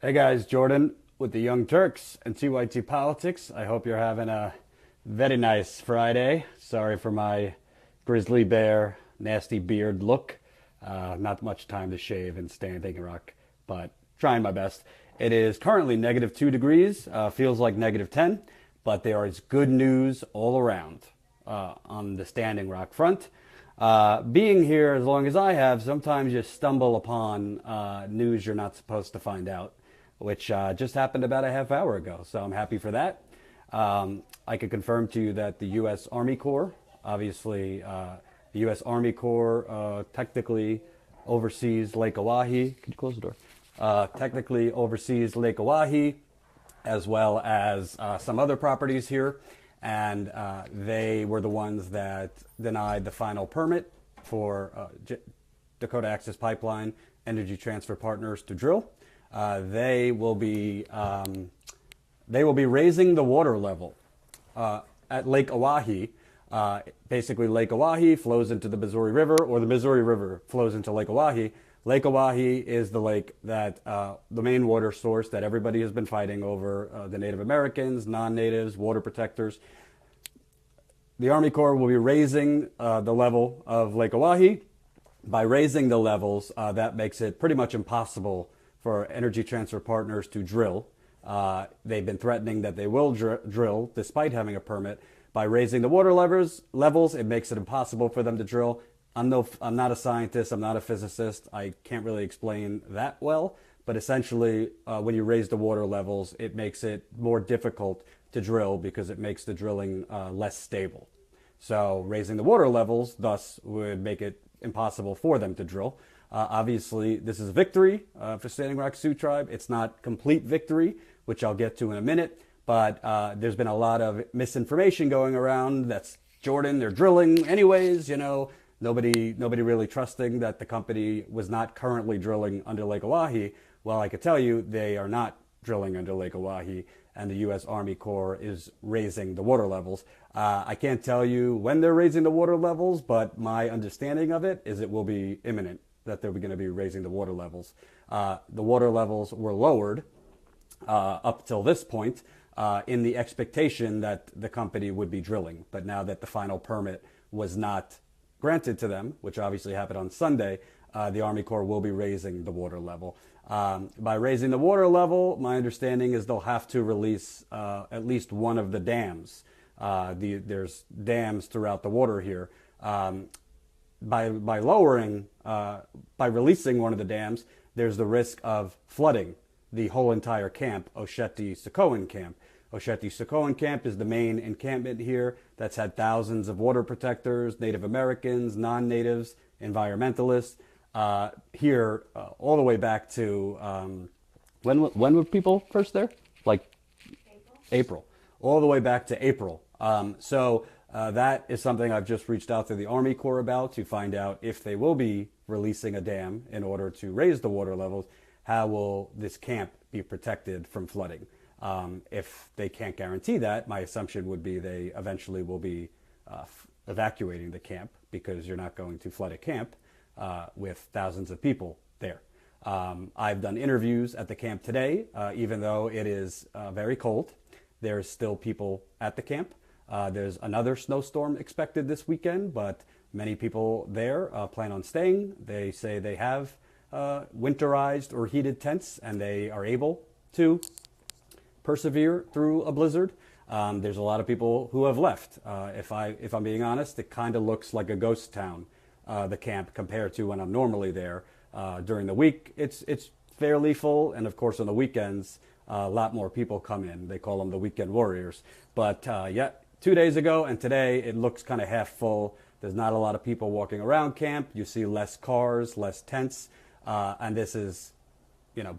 Hey guys, Jordan with the Young Turks and TYT Politics. I hope you're having a very nice Friday. Sorry for my grizzly bear, nasty beard look. Not much time to shave and Standing Rock, but trying my best. It is currently -2 degrees, feels like -10, but there is good news all around on the Standing Rock front. Being here as long as I have, sometimes you stumble upon news you're not supposed to find out, which just happened about a half hour ago. So I'm happy for that. I can confirm to you that the U.S. Army Corps, obviously, the U.S. Army Corps technically oversees Lake Oahe. Could you close the door? Technically oversees Lake Oahe as well as some other properties here. And they were the ones that denied the final permit for Dakota Access Pipeline Energy Transfer Partners to drill. They will be raising the water level at Lake Oahe. Basically, Lake Oahe flows into the Missouri River, or the Missouri River flows into Lake Oahe. Lake Oahe is the lake that the main water source that everybody has been fighting over, the Native Americans, non-natives, water protectors. The Army Corps will be raising the level of Lake Oahe. By raising the levels, that makes it pretty much impossible for Energy Transfer Partners to drill. They've been threatening that they will drill despite having a permit. By raising the water levels, it makes it impossible for them to drill. I'm not a scientist. I'm not a physicist. I can't really explain that well. But essentially, when you raise the water levels, it makes it more difficult to drill because it makes the drilling less stable. So raising the water levels thus would make it impossible for them to drill. Obviously, this is a victory for Standing Rock Sioux Tribe. It's not complete victory, which I'll get to in a minute. But there's been a lot of misinformation going around. That's Jordan. They're drilling anyways. Nobody really trusting that the company was not currently drilling under Lake Oahe. Well, I could tell you they are not drilling under Lake Oahe, and the U.S. Army Corps is raising the water levels. I can't tell you when they're raising the water levels, but my understanding of it is it will be imminent that they're going to be raising the water levels. The water levels were lowered up till this point in the expectation that the company would be drilling. But now that the final permit was not granted to them, which obviously happened on Sunday, the Army Corps will be raising the water level. By raising the water level, my understanding is they'll have to release at least one of the dams. There's dams throughout the water here. By releasing one of the dams, there's the risk of flooding the whole entire camp, Osheti-Socoan Camp. Osheti-Socoan Camp is the main encampment here that's had thousands of water protectors, Native Americans, non-natives, environmentalists, here all the way back to, when were people first there? Like April. All the way back to April. So that is something I've just reached out to the Army Corps about to find out if they will be releasing a dam in order to raise the water levels. How will this camp be protected from flooding? If they can't guarantee that, my assumption would be they eventually will be evacuating the camp because you're not going to flood a camp with thousands of people there. I've done interviews at the camp today, even though it is very cold. There's still people at the camp. There's another snowstorm expected this weekend, but many people there plan on staying. They say they have winterized or heated tents and they are able to persevere through a blizzard. There's a lot of people who have left. If I'm being honest, it kind of looks like a ghost town, the camp, compared to when I'm normally there. During the week, it's fairly full, and of course on the weekends, a lot more people come in. They call them the weekend warriors. But yeah, 2 days ago and today, it looks kind of half full. There's not a lot of people walking around camp. You see less cars, less tents, and this is,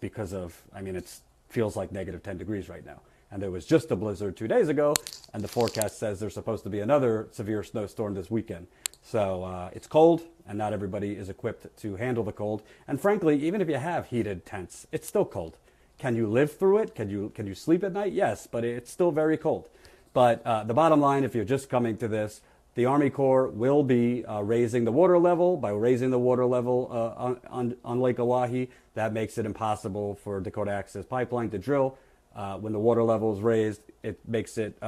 because of, it feels like -10 degrees right now. And there was just a blizzard 2 days ago, and the forecast says there's supposed to be another severe snowstorm this weekend. So it's cold, and not everybody is equipped to handle the cold. And frankly, even if you have heated tents, it's still cold. Can you live through it? Can you sleep at night? Yes, but it's still very cold. But the bottom line, if you're just coming to this, the Army Corps will be raising the water level. By raising the water level on Lake Oahe, that makes it impossible for Dakota Access Pipeline to drill. When the water level is raised, it makes it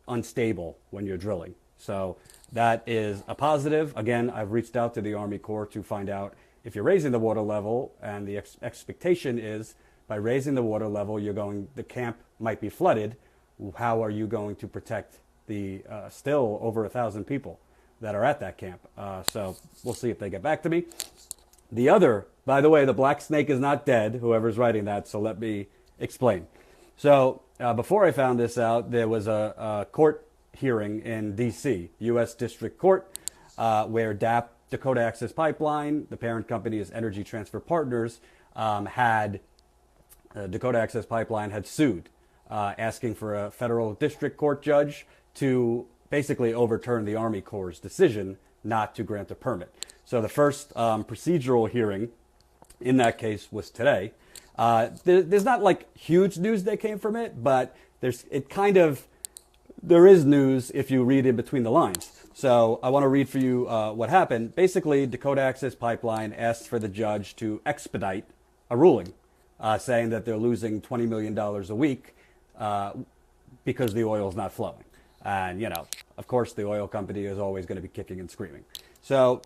unstable when you're drilling. So that is a positive. Again, I've reached out to the Army Corps to find out if you're raising the water level, and the expectation is by raising the water level, the camp might be flooded. How are you going to protect the still over 1,000 people that are at that camp? So we'll see if they get back to me. By the way, the black snake is not dead, whoever's writing that, so let me explain. So before I found this out, there was a court hearing in D.C., U.S. District Court, where Dakota Access Pipeline, the parent company is Energy Transfer Partners, Dakota Access Pipeline had sued, asking for a federal district court judge to basically overturn the Army Corps' decision not to grant a permit. So the first procedural hearing in that case was today. There's not like huge news that came from it, but there is news if you read in between the lines. So I want to read for you what happened. Basically, Dakota Access Pipeline asked for the judge to expedite a ruling, saying that they're losing $20 million a week because the oil is not flowing. And, of course, the oil company is always going to be kicking and screaming. So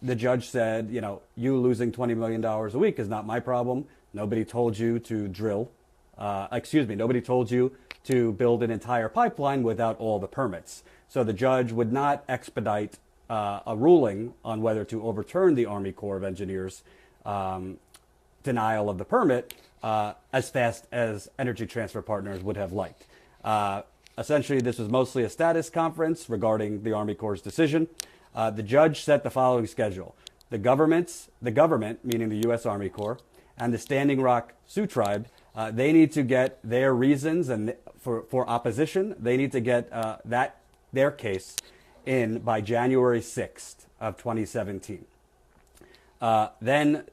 the judge said, you losing $20 million a week is not my problem. Nobody told you to drill. Nobody told you to build an entire pipeline without all the permits. So the judge would not expedite a ruling on whether to overturn the Army Corps of Engineers' denial of the permit as fast as Energy Transfer Partners would have liked. Essentially, this was mostly a status conference regarding the Army Corps' decision. The judge set the following schedule. The government, meaning the U.S. Army Corps, and the Standing Rock Sioux Tribe, they need to get their reasons and for opposition. They need to get their case in by January 6th of 2017. Then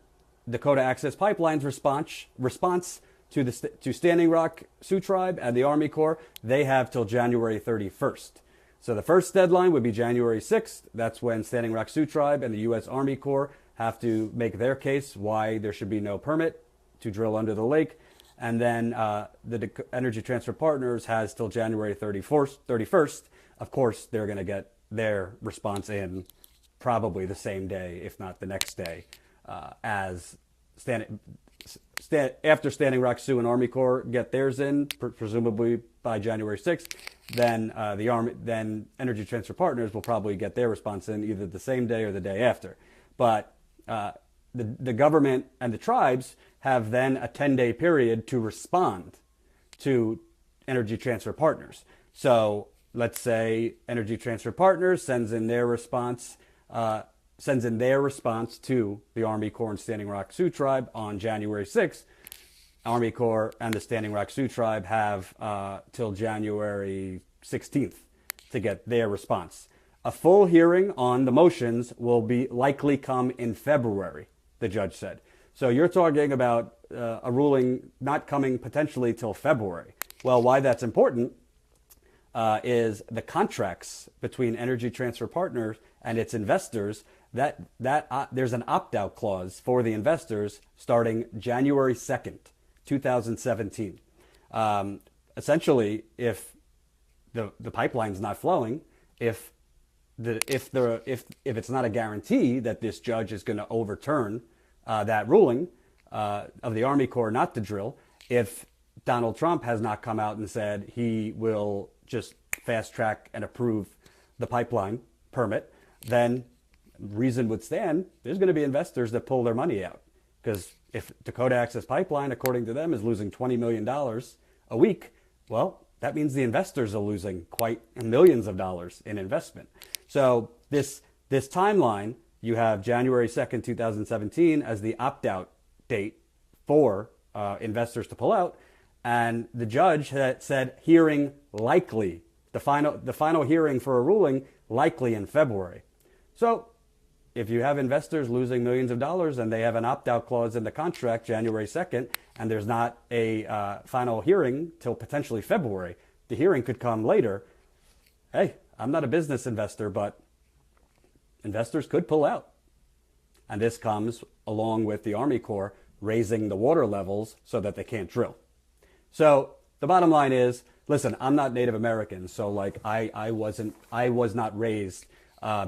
Dakota Access Pipeline's response to Standing Rock Sioux Tribe and the Army Corps, they have till January 31st. So the first deadline would be January 6th. That's when Standing Rock Sioux Tribe and the U.S. Army Corps have to make their case why there should be no permit to drill under the lake. And then the Energy Transfer Partners has till January 31st. Of course, they're going to get their response in probably the same day, if not the next day, after Standing Rock Sioux and Army Corps get theirs in, presumably by January 6th, then Energy Transfer Partners will probably get their response in either the same day or the day after. But the government and the tribes have then a 10-day period to respond to Energy Transfer Partners. So let's say Energy Transfer Partners sends in their response to the Army Corps and Standing Rock Sioux Tribe on January 6th. Army Corps and the Standing Rock Sioux Tribe have till January 16th to get their response. A full hearing on the motions will be likely come in February, the judge said. So you're talking about a ruling not coming potentially till February. Well, why that's important is the contracts between Energy Transfer Partners and its investors, that there's an opt-out clause for the investors starting January 2nd, 2017. Essentially, if the pipeline's not flowing, if it's not a guarantee that this judge is going to overturn that ruling of the Army Corps not to drill, if Donald Trump has not come out and said he will just fast track and approve the pipeline permit, then reason would stand there's going to be investors that pull their money out. Because if Dakota Access Pipeline, according to them, is losing $20 million a week, well, that means the investors are losing quite millions of dollars in investment. So this timeline, you have January 2nd, 2017 as the opt-out date for investors to pull out. And the judge had said hearing likely, the final hearing for a ruling likely in February. So if you have investors losing millions of dollars and they have an opt-out clause in the contract January 2nd, and there's not a final hearing till potentially February, the hearing could come later. Hey, I'm not a business investor, but investors could pull out. And this comes along with the Army Corps raising the water levels so that they can't drill. So the bottom line is, listen, I'm not Native American, so like I was not raised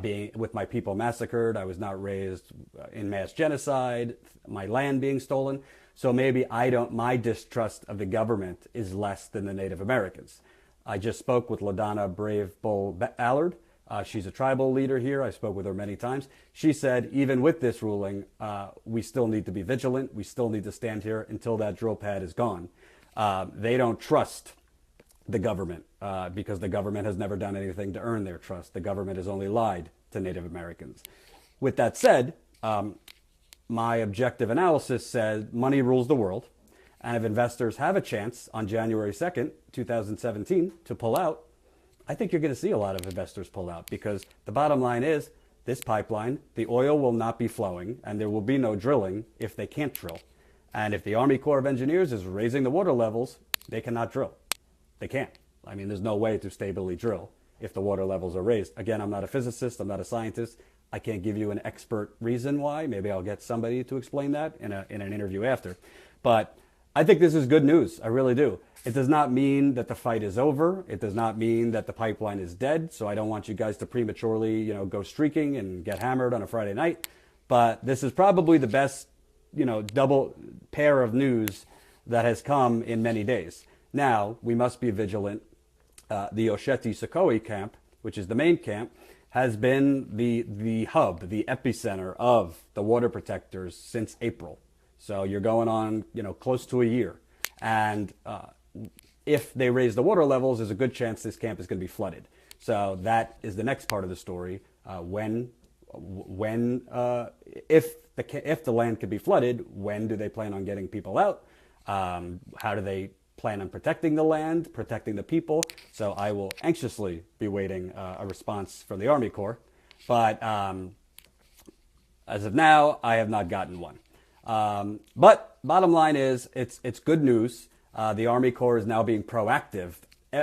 being with my people massacred. I was not raised in mass genocide, my land being stolen. So maybe my distrust of the government is less than the Native Americans. I just spoke with LaDonna Brave Bull Allard. She's a tribal leader here. I spoke with her many times. She said, even with this ruling, we still need to be vigilant. We still need to stand here until that drill pad is gone. They don't trust the government because the government has never done anything to earn their trust. The government has only lied to Native Americans. With that said, my objective analysis said money rules the world. And if investors have a chance on January 2nd, 2017, to pull out, I think you're going to see a lot of investors pull out because the bottom line is this pipeline, the oil will not be flowing and there will be no drilling if they can't drill. And if the Army Corps of Engineers is raising the water levels, they cannot drill. They can't. I mean, there's no way to stably drill if the water levels are raised. Again, I'm not a physicist. I'm not a scientist. I can't give you an expert reason why. Maybe I'll get somebody to explain that in an interview after. But I think this is good news. I really do. It does not mean that the fight is over. It does not mean that the pipeline is dead. So I don't want you guys to prematurely, go streaking and get hammered on a Friday night. But this is probably the best, double pair of news that has come in many days. Now, we must be vigilant. The Osheti-Sokoe camp, which is the main camp, has been the hub, the epicenter of the water protectors since April. So you're going on, close to a year. And if they raise the water levels, there's a good chance this camp is going to be flooded. So that is the next part of the story. If the land could be flooded, when do they plan on getting people out? How do they plan on protecting the land, protecting the people? So I will anxiously be waiting a response from the Army Corps. But as of now, I have not gotten one. But bottom line is, it's good news. The Army Corps is now being proactive.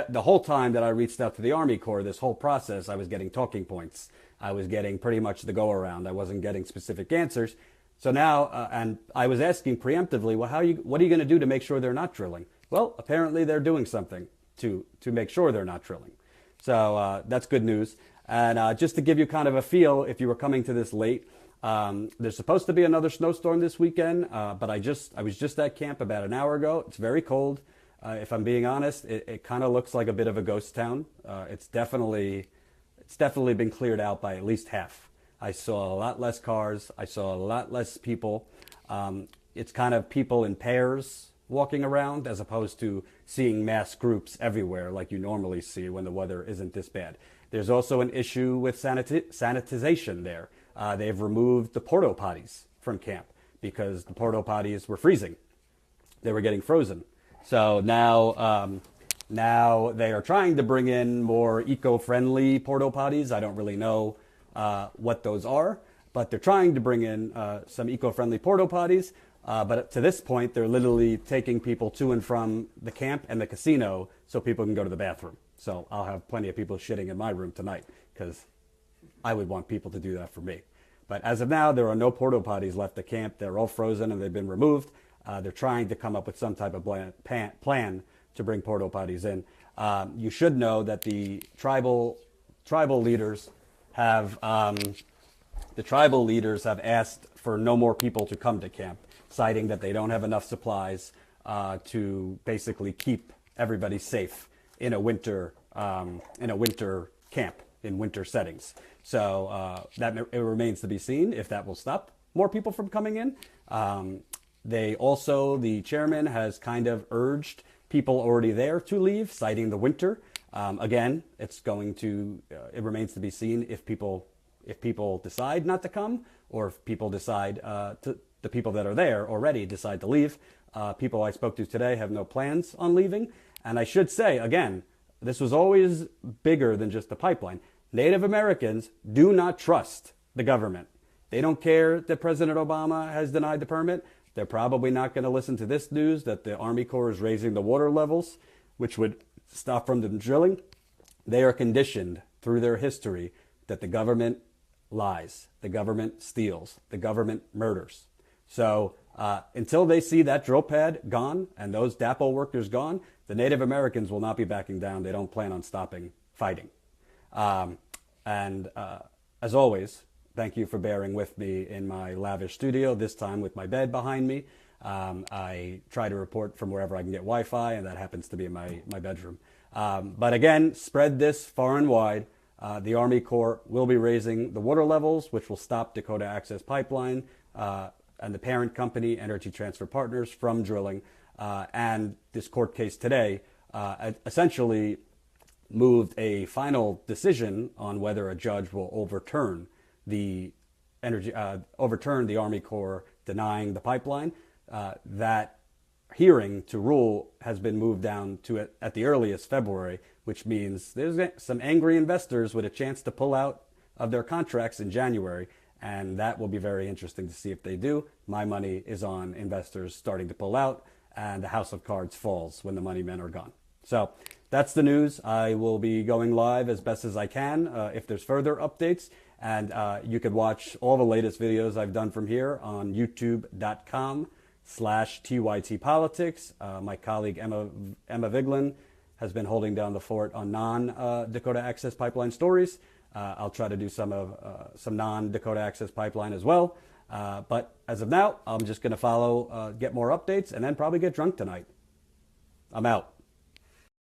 The whole time that I reached out to the Army Corps, this whole process, I was getting talking points. I was getting pretty much the go around. I wasn't getting specific answers. So now, and I was asking preemptively, well, what are you going to do to make sure they're not drilling? Well, apparently they're doing something to make sure they're not drilling. So that's good news. And just to give you kind of a feel, if you were coming to this late, there's supposed to be another snowstorm this weekend, but I was just at camp about an hour ago. It's very cold. If I'm being honest, it kind of looks like a bit of a ghost town. It's definitely been cleared out by at least half. I saw a lot less cars. I saw a lot less people. It's kind of people in pairs walking around as opposed to seeing mass groups everywhere like you normally see when the weather isn't this bad. There's also an issue with sanitization there. They've removed the porta potties from camp because the porta potties were freezing. They were getting frozen. So now they are trying to bring in more eco-friendly porta potties. I don't really know what those are, but they're trying to bring in some eco-friendly porta potties. But to this point, they're literally taking people to and from the camp and the casino so people can go to the bathroom. So I'll have plenty of people shitting in my room tonight because I would want people to do that for me. But as of now, there are no porta potties left at camp. They're all frozen and they've been removed. They're trying to come up with some type of plan to bring porta potties in. You should know that the tribal leaders have asked for no more people to come to camp, citing that they don't have enough supplies to basically keep everybody safe in a winter camp, in winter settings. So it remains to be seen if that will stop more people from coming in. The chairman has kind of urged people already there to leave, citing the winter. Again, it remains to be seen if people decide not to come, or if people decide the people that are there already decide to leave. People I spoke to today have no plans on leaving. And I should say, again, this was always bigger than just the pipeline. Native Americans do not trust the government. They don't care that President Obama has denied the permit. They're probably not going to listen to this news that the Army Corps is raising the water levels, which would stop from them drilling. They are conditioned through their history that the government lies, the government steals, the government murders. So until they see that drill pad gone and those DAPL workers gone, the Native Americans will not be backing down. They don't plan on stopping fighting. As always, thank you for bearing with me in my lavish studio, this time with my bed behind me. I try to report from wherever I can get Wi-Fi, and that happens to be in my bedroom. But again, spread this far and wide. The Army Corps will be raising the water levels, which will stop Dakota Access Pipeline and the parent company, Energy Transfer Partners, from drilling. And this court case today essentially moved a final decision on whether a judge will overturn the Army Corps denying the pipeline. That hearing to rule has been moved down to at the earliest February, which means there's some angry investors with a chance to pull out of their contracts in January, and that will be very interesting to see if they do. My money is on investors starting to pull out, and the house of cards falls when the money men are gone. So that's the news. I will be going live as best as I can if there's further updates, and you can watch all the latest videos I've done from here on youtube.com/TYT Politics. My colleague Emma Viglin has been holding down the fort on non-Dakota Access Pipeline stories. I'll try to do some non-Dakota Access Pipeline as well. But as of now, I'm just going to follow, get more updates, and then probably get drunk tonight. I'm out.